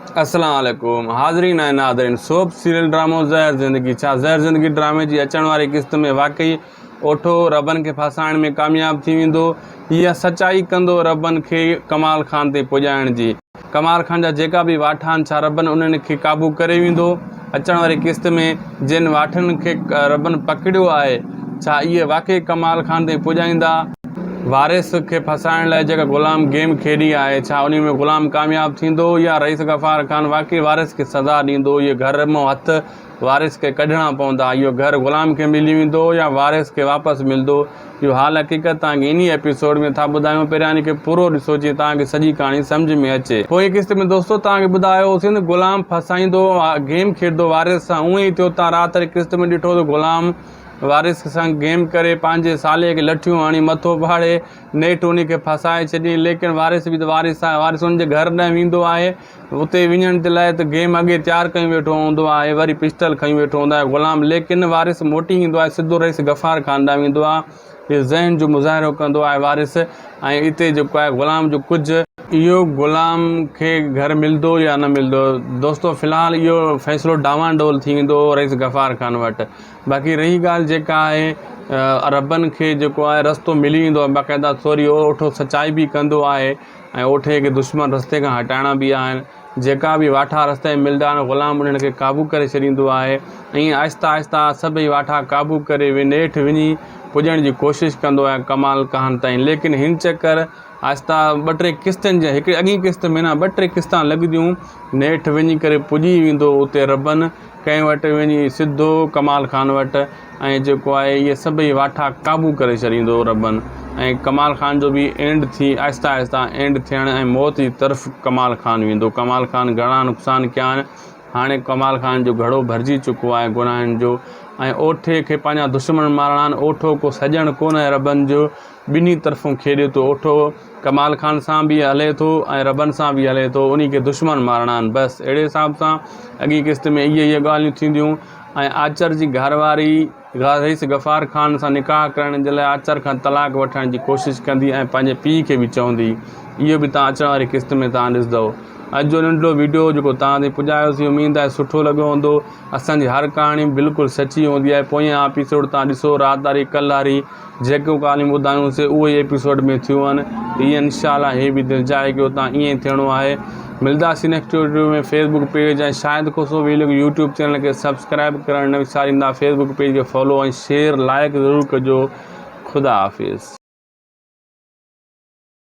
अस्सलाम वालेकुम हाज़रीन ऐं नाज़रीन। सोप सीरियल ड्रामो ज़हर ज़िंदगी। छा ज़हर ज़िंदगी ड्रामे जी अचण वारी क़िस्त में वाकई ओठो रबन खे फसाइण में कामयाब थी वेंदो या सचाई कंदो रबन खे कमाल खान ते पुॼाइण जी? कमाल खान जा जेका बि वाठा आहिनि, छा रबन उन्हनि खे क़ाबू करे वेंदो? अचण वारी क़िस्त में जिन वाठनि खे रबन पकड़ियो आहे, छा इहे वाकई कमाल खान ते पुॼाईंदा? वारिस खे फसाइण लाइ जेका ग़ुलाम गेम खेॾी आहे, छा उन में ग़ुलाम कामयाब थींदो या रईस गफ़ार खान वाकई वारिस खे सज़ा ॾींदो? इहो घर मां हथ वारिस खे कढणा पवंदा? इहो घर ग़ुलाम खे मिली वेंदो या वारिस खे वापसि मिलंदो? इहो हाल हक़ीक़त तव्हांखे इन एपिसोड में था ॿुधायूं। पहिरियां इन खे पूरो ॾिसो जीअं तव्हांखे सॼी कहाणी सम्झ में अचे। पोइ क़िस्त में दोस्तो तव्हांखे ॿुधायोसीं न, ग़ुलाम फसाईंदो गेम खेॾंदो वारिस सां। उअं ई थियो। तव्हां राति वारी क़िस्त में ॾिठो त ग़ुलाम वारिस सां गेम करे पंहिंजे साले खे लठियूं हणी मथो फाड़े नेठि उन खे फसाए छॾी। लेकिन वारिस बि त वारिस आहे। वारिस हुनजे घर न वेंदो आहे। उते वञण जे लाइ त गेम अॻे तयारु कयूं वेठो हूंदो आहे, वरी पिस्टल खयूं वेठो हूंदो आहे ग़ुलाम। लेकिन वारिस मोटी ईंदो आहे, सिधो रईस गफ़ार खान ॾांहुं वेंदो आहे। इहो ज़हन जो मुज़ाहिरो कंदो आहे वारिस। ऐं हिते जेको आहे ग़ुलाम जो कुझु, इहो ग़ुलाम खे घर मिलंदो या न मिलंदो? दोस्तो फ़िलहालु इहो फ़ैसिलो डावांडोल थी वेंदो रईस गफ़ार खान वटि। बाक़ी रही ॻाल्हि जेका आहे, रबन खे जेको आहे रस्तो मिली वेंदो आहे बाक़ाइदा। सॉरी, ओठो सचाई बि कंदो आहे ऐं ओठे खे दुश्मन रस्ते खां हटाइणा बि आहिनि। जेका बि वाठा रस्ते में मिलंदा आहिनि, ग़ुलाम उन्हनि खे क़ाबू करे छॾींदो आहे। ऐं आहिस्ता आहिस्ता सभई वाठा क़ाबू करे नेठि वञी पुॼण जी कोशिशि कंदो आहे कमाल खान ताईं। लेकिन हिन चकर आहिस्ता 2-3 क़िस्तनि जे, हिकु अॻी क़िस्त में न 2-3 क़िस्तां लॻंदियूं, नेठि वञी करे पुॼी वेंदो उते रबन कंहिं वटि वञी सिधो कमाल खान वटि। ऐं जेको आहे इहे सभई वाठा क़ाबू करे छॾींदो रबन। ऐं कमाल खान जो बि एंड थी, आहिस्ता आहिस्ता एंड थियण ऐं मौत जी तरफ़ कमाल खान वेंदो। कमाल खान घणा नुक़सान कया आहिनि, हाणे कमाल खान जो घड़ो भरिजी चुको आहे गुनाहनि जो। ऐं ओठे खे पंहिंजा दुश्मन मारणा आहिनि। ओठो को सॼण कोन आहे रबन जो, ॿिन्ही तरफ़ूं खेॾे थो। ओठो कमाल खान सां बि हले थो ऐं रबन सां बि हले थो। उन खे दुश्मन मारणा आहिनि बसि। अहिड़े हिसाब सां अॻी क़िस्त में इहे ॻाल्हियूं थींदियूं। ऐं आचर जी घरवारी रईस गफ़ार खान सां निकाह करण जे लाइ आचर खां तलाक वठण जी कोशिशि कंदी ऐं पंहिंजे पीउ खे बि चवंदी। इहो बि तव्हां अचण वारी क़िस्त में तव्हां ॾिसंदव। अॼु जो नंढो वीडियो जेको तव्हां ताईं पुॼायोसीं, उमेद आहे सुठो लॻो हूंदो। असांजी हर कहाणी बिल्कुलु सची हूंदी आहे। पोयां एपिसोड तव्हां ॾिसो, राति वारी कल्ह वारी जेको कहाणियूं ॿुधायूंसीं उहे ई एपिसोड में थियूं आहिनि। इहे इनशाला हे बि दिलि चाहे कि तव्हां ईअं थियणो आहे। मिलंदासीं नेक्स्ट वीडियो में। फेसबुक पेज ऐं शायदि को सो वीडियो यूट्यूब चैनल खे सब्सक्राइब करणु न विसारींदा। फेसबुक पेज खे फॉलो ऐं शेयर लाइक ज़रूरु कजो। ख़ुदा हाफ़िज़।